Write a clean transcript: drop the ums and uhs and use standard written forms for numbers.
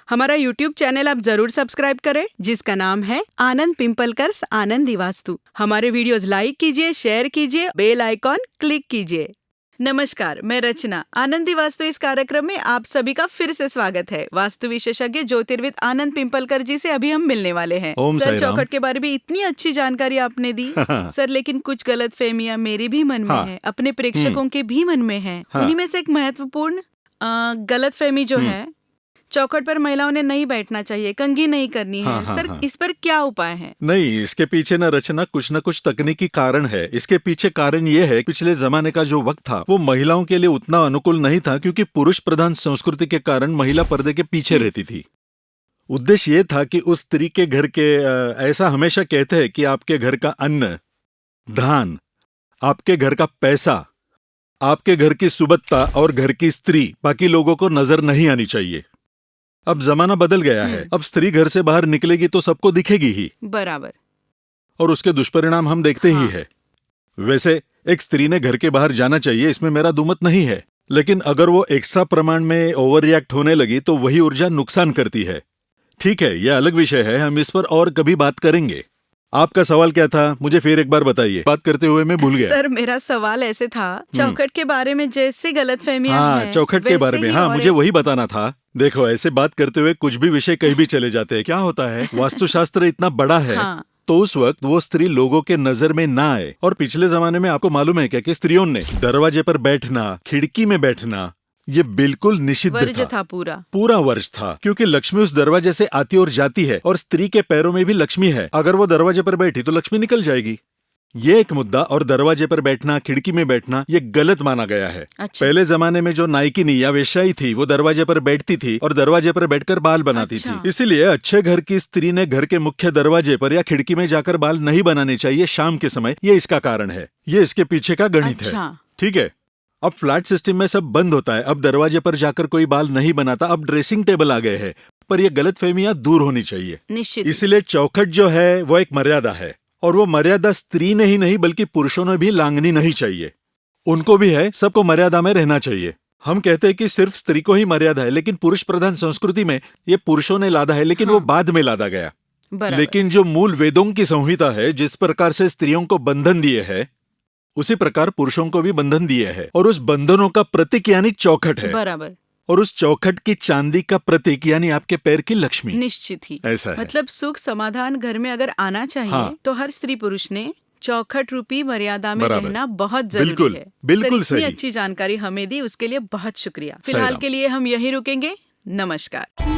हमारा YouTube channel आप जरूर सब्सक्राइब करें, जिसका नाम है आनंद पिंपलकर्स आनंदी वास्तु। हमारे वीडियोस लाइक कीजिए, शेयर कीजिए, बेल आइकॉन क्लिक कीजिए। नमस्कार, मैं रचना। आनंदी वास्तु इस कार्यक्रम में आप सभी का फिर से स्वागत है। वास्तु विशेषज्ञ ज्योतिर्विद आनंद पिंपलकर जी से अभी हम मिलने वाले हैं। ओम सर, साईं राम। चौखट के बारे में इतनी अच्छी जानकारी आपने दी सर, लेकिन कुछ गलतफहमियां मेरे भी मन में हाँ। है, अपने प्रेक्षकों के भी मन में है। हाँ। उन्हीं में से एक महत्वपूर्ण गलतफहमी जो है, चौखट पर महिलाओं ने नहीं बैठना चाहिए, कंघी नहीं करनी है। हाँ, सर, हाँ। इस पर क्या उपाय है? नहीं, इसके पीछे न रचना कुछ न कुछ तकनीकी कारण है। इसके पीछे कारण ये है, पिछले जमाने का जो वक्त था वो महिलाओं के लिए उतना अनुकूल नहीं था, क्योंकि पुरुष प्रधान संस्कृति के कारण महिला पर्दे के पीछे रहती थी। उद्देश्य ये था कि उस स्त्री के घर के ऐसा हमेशा कहते हैं कि आपके घर का अन्न, धान, आपके घर का पैसा, आपके घर की सुबत्ता और घर की स्त्री बाकी लोगों को नजर नहीं आनी चाहिए। अब जमाना बदल गया है। अब स्त्री घर से बाहर निकलेगी तो सबको दिखेगी ही, बराबर। और उसके दुष्परिणाम हम देखते ही है। वैसे एक स्त्री ने घर के बाहर जाना चाहिए, इसमें मेरा दुमत नहीं है, लेकिन अगर वो एक्स्ट्रा प्रमाण में ओवर रिएक्ट होने लगी तो वही ऊर्जा नुकसान करती है। ठीक है, यह अलग विषय है, हम इस पर और कभी बात करेंगे। आपका सवाल क्या था, मुझे फिर एक बार बताइए। बात करते हुए मैं भूल गया। सर, मेरा सवाल ऐसे था, चौखट के बारे में जैसे गलतफहमियां हाँ, हैं, चौखट के वैसे बारे में, ही हाँ, और मुझे वही बताना था। देखो, ऐसे बात करते हुए कुछ भी विषय कहीं भी चले जाते हैं। क्या होता है, वास्तुशास्त्र इतना बड़ा है, हाँ। तो उस वक्त वो स्त्री लोगों के नजर में ना आए। और पिछले जमाने में आपको मालूम है क्या कि स्त्रियों ने दरवाजे पर बैठना, खिड़की में बैठना, ये बिल्कुल निषिद्ध वर्ज था। था पूरा। पूरा वर्ष था, क्योंकि लक्ष्मी उस दरवाजे से आती और जाती है, और स्त्री के पैरों में भी लक्ष्मी है। अगर वो दरवाजे पर बैठी तो लक्ष्मी निकल जाएगी। ये एक मुद्दा। और दरवाजे पर बैठना, खिड़की में बैठना, ये गलत माना गया है। अच्छा। पहले जमाने में जो नायकिनी या वेश्याई थी, वो दरवाजे पर बैठती थी और दरवाजे पर बैठकर बाल बनाती अच्छा। थी। इसीलिए अच्छे घर की स्त्री ने घर के मुख्य दरवाजे पर या खिड़की में जाकर बाल नहीं बनाने चाहिए शाम के समय। ये इसका कारण है, ये इसके पीछे का गणित है। अच्छा। ठीक है। अब फ्लैट सिस्टम में सब बंद होता है, अब दरवाजे पर जाकर कोई बाल नहीं बनाता, अब ड्रेसिंग टेबल आ गए हैं। पर ये गलतफहमियां दूर होनी चाहिए। निश्चित। इसीलिए चौखट जो है वो एक मर्यादा है, और वो मर्यादा स्त्री ने ही नहीं बल्कि पुरुषों ने भी लांघनी नहीं चाहिए। उनको भी है, सबको मर्यादा में रहना चाहिए। हम कहते हैं कि सिर्फ स्त्री को ही मर्यादा है, लेकिन पुरुष प्रधान संस्कृति में ये पुरुषों ने लादा है, लेकिन वो बाद में लादा गया। लेकिन जो मूल वेदों की संहिता है, जिस प्रकार से स्त्रियों को बंधन दिए है, उसी प्रकार पुरुषों को भी बंधन दिए है, और उस बंधनों का प्रतीक यानी चौखट है। बराबर। और उस चौखट की चांदी का प्रतीक यानी आपके पैर की लक्ष्मी। निश्चित ही ऐसा है। मतलब सुख समाधान घर में अगर आना चाहिए, हाँ। तो हर स्त्री पुरुष ने चौखट रूपी मर्यादा में बराबर। रहना बहुत जरूरी बिल्कुल, है। बिल्कुल सर, इतनी सही। अच्छी जानकारी हमें दी, उसके लिए बहुत शुक्रिया। सही फिलहाल राम। के लिए हम यहीं रुकेंगे। नमस्कार।